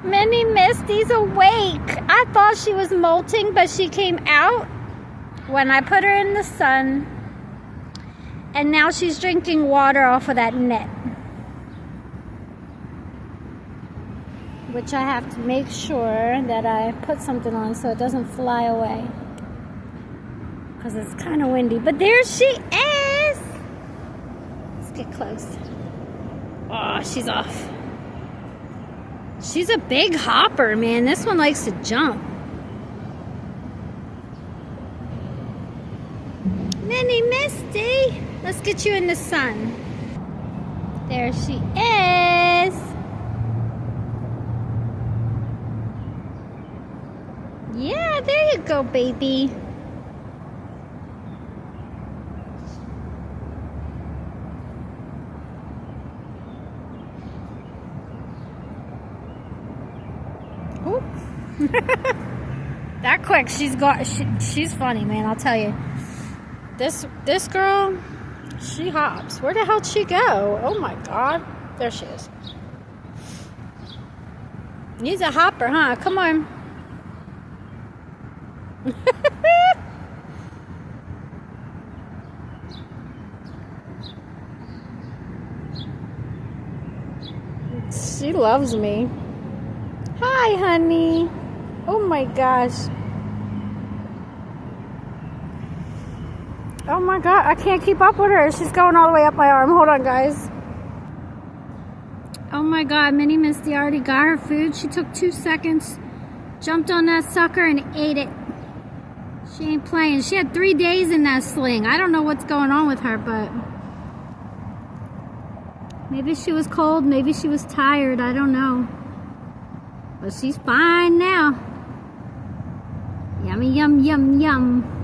Mini Misty's awake. I thought she was molting, but she came out when I put her in the sun. And now she's drinking water off of that net. Which I have to make sure that I put something on so it doesn't fly away. Because it's kind of windy. But there she is! Let's get close. Oh, she's off. She's a big hopper, man. This one likes to jump. Mini Misty! Let's get you in the sun. There she is! Yeah, there you go, baby. Oh. That quick, she's funny, man, I'll tell you. This girl, she hops. Where the hell'd she go? Oh my God. There she is. He's a hopper, huh? Come on. She loves me. Hi, honey. Oh my gosh. Oh my God, I can't keep up with her. She's going all the way up my arm. Hold on, guys. Oh my God, Mini Misty already got her food. She took 2 seconds, jumped on that sucker and ate it. She ain't playing. She had 3 days in that sling. I don't know what's going on with her, but maybe she was cold, maybe she was tired, I don't know. But she's fine now. Yummy, yum, yum, yum.